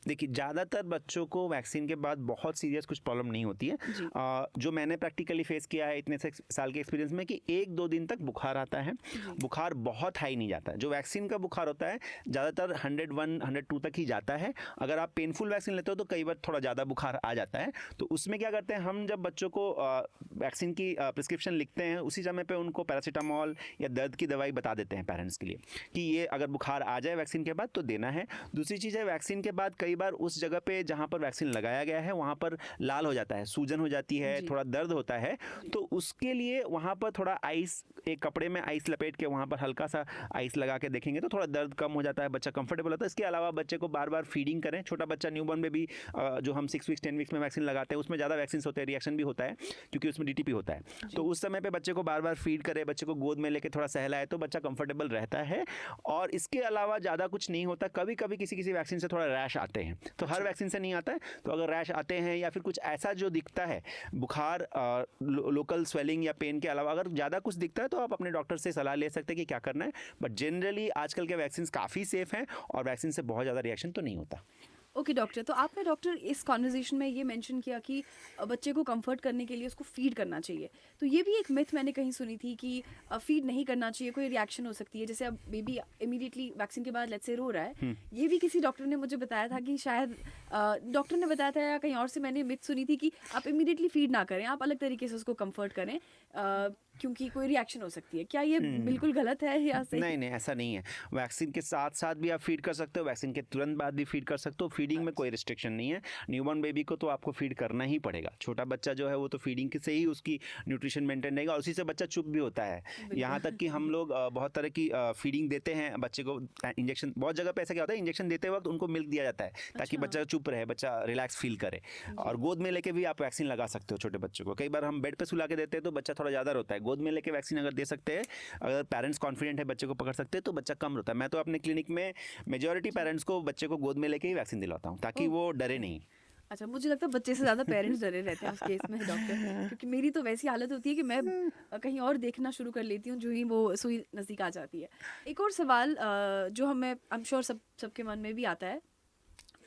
देखिए, ज़्यादातर बच्चों को वैक्सीन के बाद बहुत सीरियस कुछ प्रॉब्लम नहीं होती है। जो मैंने प्रैक्टिकली फेस किया है इतने साल के एक्सपीरियंस में, कि 1-2 दिन तक बुखार आता है। बुखार बहुत हाई नहीं जाता है। जो वैक्सीन का बुखार होता है ज़्यादातर 101, 102 तक ही जाता है। अगर आप पेनफुल वैक्सीन लेते हो तो कई बार थोड़ा ज़्यादा बुखार आ जाता है। तो उसमें क्या करते हैं हम, जब बच्चों को वैक्सीन की प्रिस्क्रिप्शन लिखते हैं, उसी समय पे उनको पैरासीटामोल या दर्द की दवाई बता देते हैं पेरेंट्स के लिए, कि ये अगर बुखार आ जाए वैक्सीन के बाद तो देना है। दूसरी चीज़ है, वैक्सीन के बाद कई बार उस जगह पे जहाँ पर वैक्सीन लगाया गया है वहाँ पर लाल हो जाता है, सूजन हो जाती है, थोड़ा दर्द होता है। तो उसके लिए वहाँ पर थोड़ा आइस, एक कपड़े में आइस लपेट के वहाँ पर हल्का सा आइस लगा के देखेंगे तो थोड़ा दर्द कम हो जाता है, बच्चा कंफर्टेबल होता है। इसके अलावा बच्चे को बार बार फीडिंग करें। छोटा बच्चा न्यूबॉर्न में भी जो हम 6 वीक्स 10 वीक्स में वैक्सीन लगाते हैं उसमें ज़्यादा वैक्सीन होते हैं, रिएक्शन भी होता है क्योंकि उसमें डीटीपी होता है। तो उस समय पे बच्चे को बार बार फीड करें, बच्चे को गोद में लेके थोड़ा सहलाए तो बच्चा कंफर्टेबल रहता है। और इसके अलावा ज़्यादा कुछ नहीं होता। कभी कभी किसी किसी वैक्सीन से थोड़ा रैश आते हैं, तो हर वैक्सीन से नहीं आता है। तो अगर रैश आते हैं या फिर कुछ ऐसा जो दिखता है, बुखार, लोकल स्वेलिंग या पेन के अलावा अगर ज़्यादा कुछ दिखता है तो आप अपने डॉक्टर से सलाह ले सकते हैं कि क्या करना है। बट जनरली आजकल के वैक्सीन काफ़ी सेफ हैं और वैक्सीन से बहुत ज़्यादा रिएक्शन तो नहीं होता। ओके डॉक्टर, तो आपने डॉक्टर इस कॉन्वर्जेशन में ये मेंशन किया कि बच्चे को कंफर्ट करने के लिए उसको फीड करना चाहिए। तो ये भी एक मिथ मैंने कहीं सुनी थी कि फीड नहीं करना चाहिए, कोई रिएक्शन हो सकती है। जैसे अब बेबी इमीडिएटली वैक्सीन के बाद लेट्स से रो रहा है, ये भी किसी डॉक्टर ने मुझे बताया था कि शायद डॉक्टर ने बताया था या कहीं और से मैंने मिथ सुनी थी कि आप इमीडिएटली फीड ना करें, आप अलग तरीके से उसको कंफर्ट करें क्योंकि कोई रिएक्शन हो सकती है। क्या ये बिल्कुल गलत है या सही? नहीं नहीं, ऐसा नहीं है। वैक्सीन के साथ साथ भी आप फीड कर सकते हो, वैक्सीन के तुरंत बाद भी फीड कर सकते हो। फीडिंग में कोई रिस्ट्रिक्शन नहीं है। न्यूबॉर्न बेबी को तो आपको फीड करना ही पड़ेगा। छोटा बच्चा जो है वो तो फीडिंग से ही उसकी न्यूट्रिशन मेंटेन रहेगा और उसी से बच्चा चुप भी होता है। यहाँ तक कि हम लोग बहुत तरह की फीडिंग देते हैं बच्चे को। इंजेक्शन, बहुत जगह पे ऐसा क्या होता है, इंजेक्शन देते वक्त उनको मिल्क दिया जाता है ताकि बच्चा चुप रहे, बच्चा रिलैक्स फील करे। और गोद में लेके भी आप वैक्सीन लगा सकते हो छोटे बच्चों को। कई बार हम बेड पे सुला के देते हैं तो बच्चा थोड़ा ज़्यादा रोता है। गोद में लेके वैक्सीन अगर दे सकते हैं, अगर पेरेंट्स कॉन्फिडेंट है बच्चे को पकड़ सकते हैं तो बच्चा कम रोता है। मैं तो अपने क्लिनिक में मेजॉरिटी पेरेंट्स को बच्चे को गोद में लेके ही वैक्सीन दिलाता हूँ ताकि वो डरे नहीं। अच्छा, मुझे लगता है बच्चे से ज़्यादा पेरेंट्स डरे रहते हैं उस केस में डॉक्टर, क्योंकि मेरी तो वैसी हालत होती है कि मैं कहीं और देखना शुरू कर लेती हूँ जो ही वो सुई नज़दीक आ जाती है। एक और सवाल जो हमें आई एम श्योर सबके मन में भी आता है,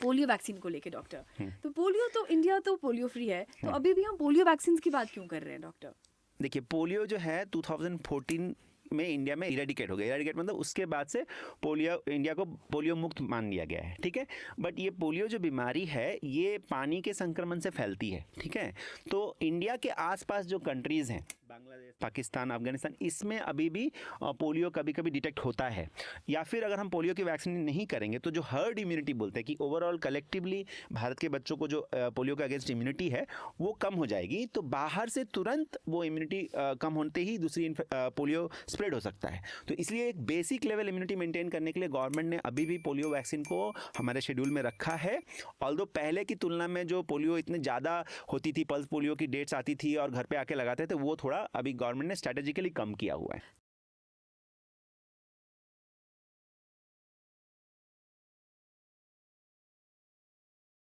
पोलियो वैक्सीन को लेके डॉक्टर। तो पोलियो तो इंडिया तो पोलियो फ्री है, तो अभी भी हम पोलियो वैक्सीन की बात क्यों कर रहे हैं डॉक्टर? देखिए, पोलियो जो है 2014 में इंडिया में इरेडिकेट हो गया। इरेडिकेट मतलब उसके बाद से पोलियो, इंडिया को पोलियो मुक्त मान लिया गया है, ठीक है। बट ये पोलियो जो बीमारी है ये पानी के संक्रमण से फैलती है, ठीक है। तो इंडिया के आसपास जो कंट्रीज़ हैं, बांग्लादेश, पाकिस्तान, अफगानिस्तान, इसमें अभी भी पोलियो कभी कभी डिटेक्ट होता है। या फिर अगर हम पोलियो की वैक्सीन नहीं करेंगे तो जो हर्ड इम्यूनिटी बोलते हैं कि ओवरऑल कलेक्टिवली भारत के बच्चों को जो पोलियो के अगेंस्ट इम्यूनिटी है वो कम हो जाएगी। तो बाहर से तुरंत वो इम्यूनिटी कम होते ही दूसरी पोलियो स्प्रेड हो सकता है। तो इसलिए एक बेसिक लेवल इम्यूनिटी मेंटेन करने के लिए गवर्नमेंट ने अभी भी पोलियो वैक्सीन को हमारे शेड्यूल में रखा है। ऑल्दो पहले की तुलना में जो पोलियो इतनी ज़्यादा होती थी, पल्स पोलियो की डेट्स आती थी और घर पे आके लगाते थे, वो थोड़ा अभी गवर्नमेंट ने स्ट्रेटेजिकली कम किया हुआ है।